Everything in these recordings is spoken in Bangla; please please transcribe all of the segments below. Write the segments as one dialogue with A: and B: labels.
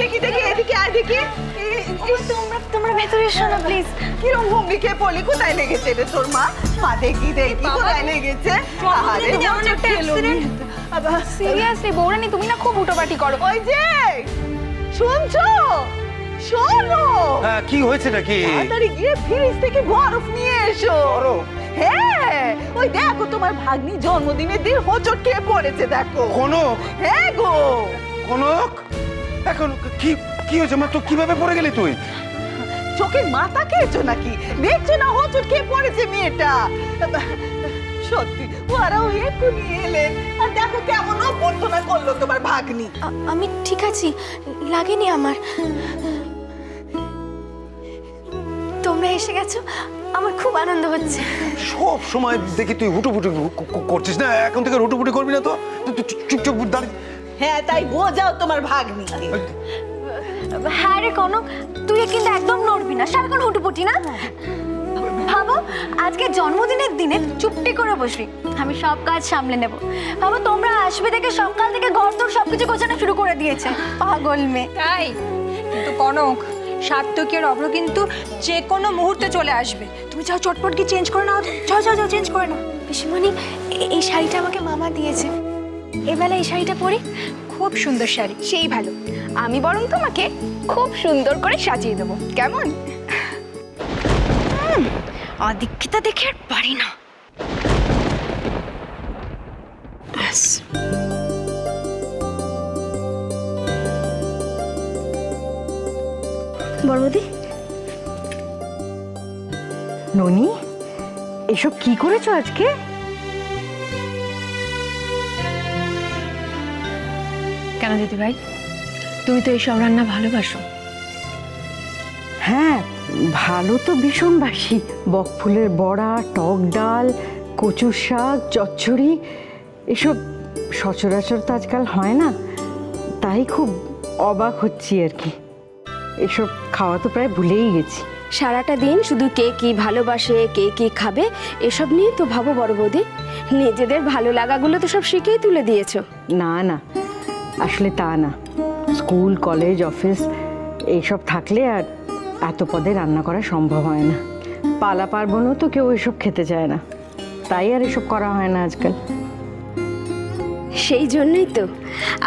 A: দেখি দেখি এদিকে আয় দেখি।
B: তোমরা ভেতরে এসো না প্লিজ।
A: কিরম ভঙ্গি খেয়ে পড়লি? কোথায় লেগেছে রে তোর মা? মা দেখি দেখি কোথায় লেগেছে।
B: সিরিয়াসলি বৌরানী, তুমি না খুব উটোপাটি করো।
A: ওই যে শুনছো, শোনো।
C: হ্যাঁ, কি হয়েছে নাকি?
A: তাড়াতাড়ি গিয়ে ফ্রিজ থেকে বরফ নিয়ে এসো।
C: বরফ?
A: হ্যাঁ, ওই দেখো তোমার ভাগ্নি জন্মদিনের দিন হোঁচট খেয়ে পড়েছে, দেখো।
C: কনক?
A: হ্যাঁ গো।
C: কনক, এখন কি কি হয়েছে মা? তো কিভাবে পড়ে গেলি তুই?
A: চোখের মাথা খেয়েছো নাকি? দেখছো না হোঁচট খেয়ে পড়েছে মেয়েটা। সত্যি ওরাও এক্ষুনি এলেন, আর দেখো কেমন অভ্যর্থনা করলো তোমার ভাগ্নি।
B: আমি ঠিক আছি, লাগেনি আমার। তোমরা এসে গেছো, আমার খুব আনন্দ হচ্ছে।
C: সব সময় দেখি তুই হুটুপুটি করছিস না, এখন থেকে হুটুপুটি করবি না তো? তুই চুপচাপ দাঁড়িয়ে।
A: হ্যাঁ, তাই বোঝাও তোমার ভাগ্নিকে।
B: হ্যাঁ রে কনক, তুই কিন্তু একদম নড়বি না, সারাক্ষণ হুটুপুটি না। ভাবো, আজকে জন্মদিনের দিনে চুপটি করে বসবি, আমি সব কাজ সামলে নেব। ভাবো, তোমরা আসবে দেখে সকাল থেকে ঘরদোর সবকিছু গোছানো শুরু করে দিয়েছে, পাগল মেয়ে।
D: তাই কিন্তু কনক, সার্থকের অভ্র কিন্তু যে কোনো মুহূর্তে চলে আসবে। তুমি যাও চটপট কি চেঞ্জ করে নাও। যাও যাও যাও, চেঞ্জ করে নাও।
B: পিসিমণি, এই শাড়িটা আমাকে মামা দিয়েছে, এবেলা এই শাড়িটা পরি।
D: খুব সুন্দর শাড়ি, সেই ভালো।
B: আমি বরং তোমাকে খুব সুন্দর করে সাজিয়ে দেবো, কেমন? অদীক্ষিতা দেখে আর পারি না। বড়দি,
E: ননি, এসব কি করেছো আজকে?
D: কেন দিদি ভাই, তুমি তো এইসব রান্না ভালোবাসো।
E: হ্যাঁ, ভালো তো ভীষণ বাসি। বকফুলের বড়া, টক ডাল, কচুর শাক, চচ্চড়ি, এসব সচরাচর তো আজকাল হয় না, তাই খুব অবাক হচ্ছি আর কি। এসব খাওয়া তো প্রায় ভুলেই গেছি।
F: সারাটা দিন শুধু কে কি ভালোবাসে, কে কি খাবে, এসব নিয়ে তো ভাবো বড় বৌদি। নিজেদের ভালো লাগাগুলো তো সব শিখেই তুলে দিয়েছো।
E: না না, আসলে তা না। স্কুল, কলেজ, অফিস এইসব থাকলে আর এত পদে রান্না করা সম্ভব হয় না। পালা পার্বণও তো কেউ এসব খেতে চায় না, তাই আর এসব করা হয় না আজকাল।
F: সেই জন্যই তো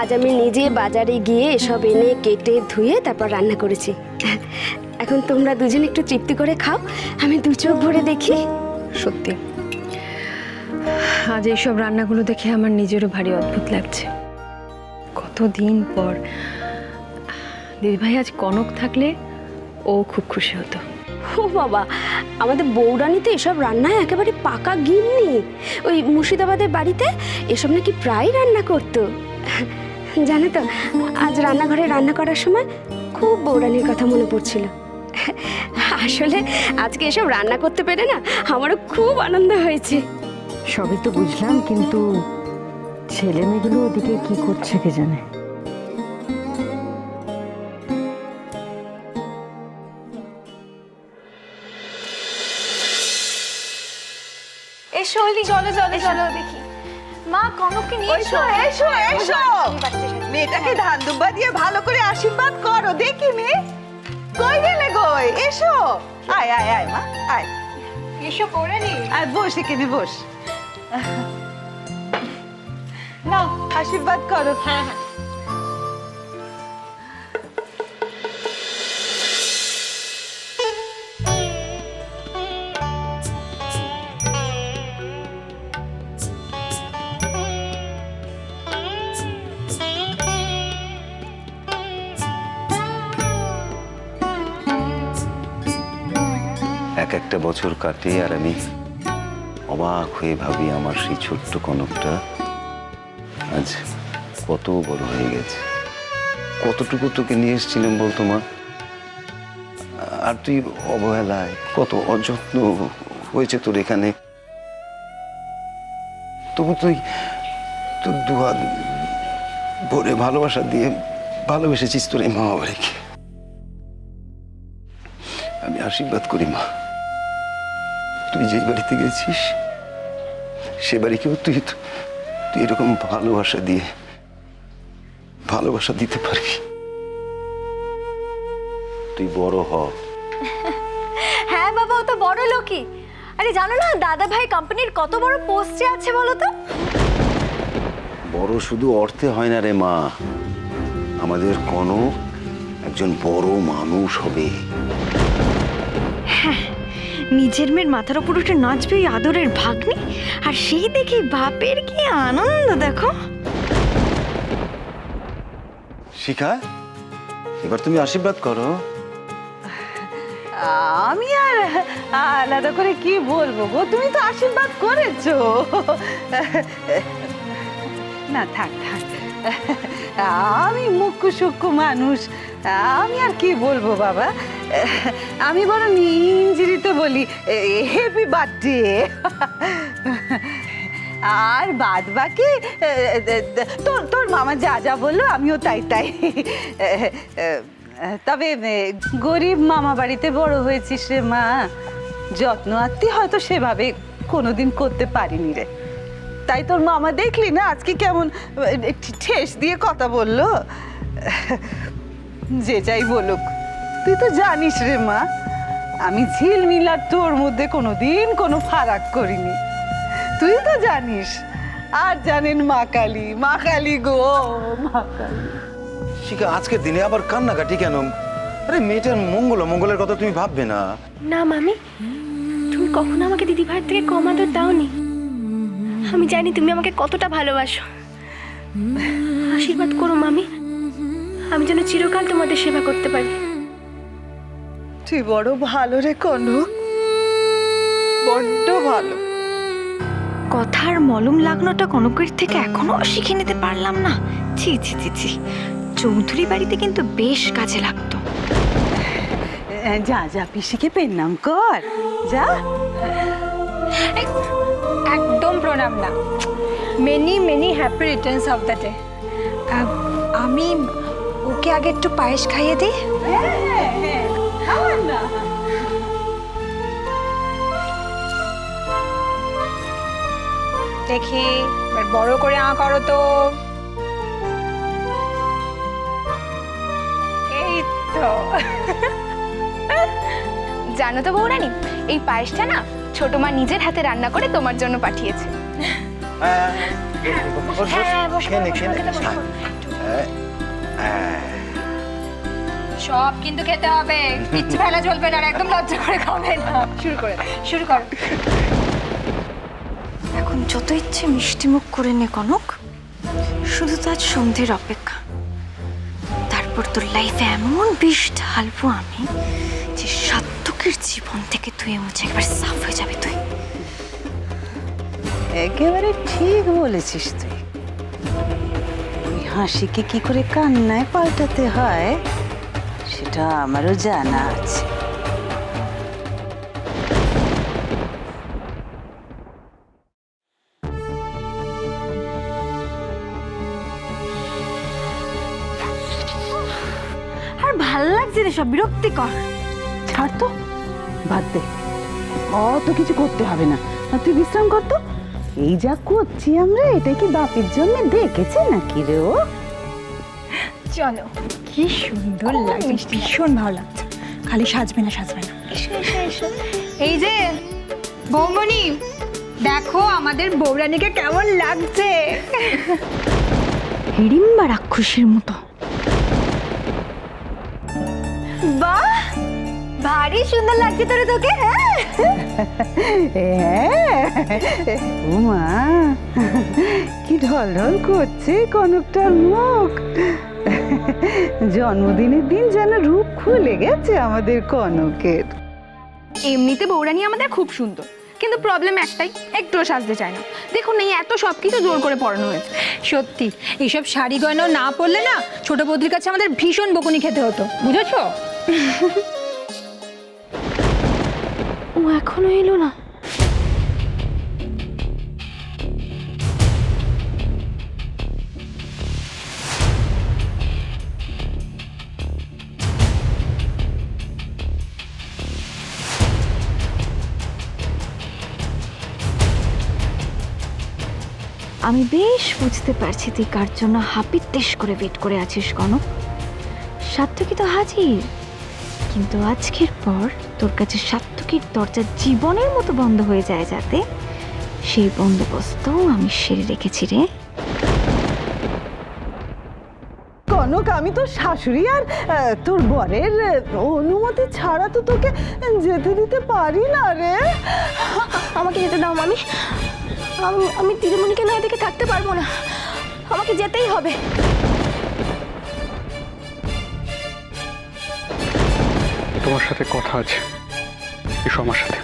F: আজ আমি নিজে বাজারে গিয়ে এসব এনে কেটে ধুয়ে তারপর রান্না করেছি। এখন তোমরা দুজন একটু তৃপ্তি করে খাও, আমি দু চোখ ভরে দেখি।
D: সত্যি আজ এইসব রান্নাগুলো দেখে আমার নিজেরও ভারী অদ্ভুত লাগছে। কতদিন পর। দিদিভাই, আজ কনক থাকলে ও খুব খুশি হতো।
F: ও বাবা, আমাদের বৌরানী তো এসব রান্নায় একেবারে পাকা গিন্নি। ওই মুর্শিদাবাদের বাড়িতে এসব নাকি প্রায় রান্না করতো। জানো তো, আজ রান্নাঘরে রান্না করার সময় খুব বৌরানীর কথা মনে পড়ছিল। আসলে আজকে এসব রান্না করতে পেরে না আমারও খুব আনন্দ হয়েছে।
E: সবই তো বুঝলাম, কিন্তু ছেলে মেয়েগুলো ওদিকে কি করছে কে জানে।
B: এসো অলি, চলো চলো চলো দেখি। মা, কনককে নিয়ে
A: এসো এসো এসো, মেয়েটাকে ধান দুব্বা দিয়ে ভালো করে আশীর্বাদ করো। দেখি মেয়ে, কই গেলে গই? এসো, আয় আয় আয় মা, আয়।
D: এসো করে নি।
A: আর বস এখানে বস। নাও আশীর্বাদ করো।
D: হ্যাঁ হ্যাঁ।
C: এক একটা বছর কাটে আর আমি অবাক হয়ে ভাবি আমার সেই ছোট্ট কনকটা আজ কত বড় হয়ে গেছে। কতটুকু তোকে নিয়ে এসেছিলাম বলতো মা, আর তুই অবহেলায়, কত অযত্ন হয়েছে তোর এখানে, তবু তুই তোর দুহাত ভরে ভালোবাসা দিয়ে ভালোবেসেছিস তোর এই মা বাবাকে। আমি আশীর্বাদ করি মা, তুই যেই বাড়িতে গেছিস সে বাড়িকেও তুই এরকম ভালোবাসা দিয়ে ভালোবাসা দিতে পারবি। তুই বড় হ।
B: হ্যাঁ বাবা, ও তো বড় লোকই। আরে জানো না দাদা ভাই কোম্পানির কত বড় পোস্টে আছে বলো তো?
C: বড় শুধু অর্থে হয় না রে মা, আমাদের কনক একজন বড় মানুষ হবে।
D: নিজের মেয়ের মাথার উপর উঠে নাচবে ওই আদরের ভাগ্নি, আর সেই দেখে বাপের কি আনন্দ দেখো।
C: শিখা, এবার তুমি আশীর্বাদ করো।
A: আমি আর আলাদা করে কি বলবো গো, তুমি তো আশীর্বাদ করেছো। না থাক থাক, আমি মুখ্য সূক্ষ্ম মানুষ, আমি আর কি বলবো বাবা। আমি বরং ইঞ্জিরিতে বলি হ্যাপি বার্থডে। আর বাদ বাকি তোর তোর মামা যা যা বললো আমিও তাই তাই। তবে গরিব মামা বাড়িতে বড় হয়েছিস রে মা, যত্ন আত্মি হয়তো সেভাবে কোনোদিন করতে পারিনি রে। তাই তোর মামা দেখলি না আজকে কেমন ঠেস দিয়ে কথা বললো। যে যাই বলুক, তুই তো জানিস রে মা, আমি ঝিলমিল আর তোর মধ্যে কোনোদিন কোনো ফারাক করিনি, তুই তো জানিস। আর জানেন মা কালী, মা কালী গো, মা কালী।
C: শিখা, আজকের দিনে আবার কান্নাকাটি কেন? আরে মেয়েটার মঙ্গলের কথা তুমি ভাববে না?
B: না মামি, তুমি কখনো আমাকে দিদি ভাইয়ের থেকে কম আদর দাওনি। আমি জানি তুমি আমাকে কতটা ভালোবাসো। আশীর্বাদ করো মামি, আমি যেন চিরকাল তোমাদের সেবা করতে পারি।
A: তুই বড় ভালো রে কনক, বড্ড ভালো।
D: কথার মলম লাগানোটা কনকের থেকে এখনো শিখে নিতে পারলাম না। ছি ছি ছি ছি, চৌধুরী বাড়িতে কিন্তু বেশ কাজে লাগতো।
A: যা যা পিসিকে প্রণাম কর, যা।
G: একদম প্রণাম না, many many happy Returns of the day. আমি ওকে আগে একটু পায়েস খাইয়ে দিই। দেখি এবার বড় করে করো তো। এই তো।
F: জানো তো বৌরানী, এই পায়েসটা না ছোট মা নিজের হাতে রান্না করে তোমার জন্য পাঠিয়েছে।
G: সব কিন্তু খেতে হবে, কিচ্ছু ফেলা চলবে না, আর একদম লজ্জা করে খাবে না। শুরু করো।
D: এখন যত ইচ্ছে মিষ্টি মুখ করে নে কনক, শুধু তো আজ সন্ধ্যের অপেক্ষা। তারপর তোর লাইফে এমন বিষ ঢালবো আমি যে সাত্তকের জীবন থেকে তুই মুছে একবার সাফ হয়ে যাবে তুই।
A: একেবারে ঠিক বলেছিস তুই। ওই হাসিকে কি করে কান্নায় পাল্টাতে হয় সেটা আমারও জানা আছে।
D: আর ভাল লাগছে রে, সব বিরক্তিকর।
A: ছাড় তো, বাদ দে, অত কিছু করতে হবে না। আর তুই বিশ্রাম কর তো। এই যা করছি আমরা, এটা কি বাপের জন্য দেখেছে নাকি রে ও?
G: চলো, কি সুন্দর লাগছে, ভীষণ ভালো লাগছে। খালি সাজবে না, সাজবে না। এই যে বৌমনি, দেখো আমাদের বৌরানীকে কেমন লাগছে।
D: হিড়িম্বা রাক্ষসীর মতো।
B: বাহ, ভারী সুন্দর লাগছে তোরে তোকে।
A: মা, কি ঢল ঢল করছে কনকটার মুখ। জন্মদিনের দিন যেন রূপ খুলে গেছে আমাদের কনকের।
F: এমনিতে বৌরানী আমাদের খুব সুন্দর, কিন্তু প্রবলেম একটাই, একটুও সাজতে চায় না। দেখুন এই এত সব কিছু জোর করে পড়ানো হয়েছে।
G: সত্যি এইসব শাড়ি গয়না না পরলে না ছোট বৌদির কাছে আমাদের ভীষণ বকুনি খেতে হতো, বুঝেছো?
B: ও এখনো এলো না।
D: আমি বেশ বুঝতে পারছি তুই কার জন্য হাপিত্তেশ করে ওয়েট করে আছিস কনক। সাত্তকী তো হাজির, কিন্তু আজকের পর তোর কাছে সাত্তকীর দরজা জীবনের মতো বন্ধ হয়ে যায়, যাতে সেই বন্দোবস্তও আমি সেরে রেখেছি রে।
A: কনক, আমি তোর শাশুড়ি আর তোর বরের অনুমতি ছাড়া তো তোকে যেতে দিতে পারি না রে।
F: আমাকে যেতে দাও মামি, আমি দিদিমণিকে না দেখে থাকতে পারবো না, আমাকে যেতেই হবে।
H: তোমার সাথে কথা আছে, এসো আমার সাথে।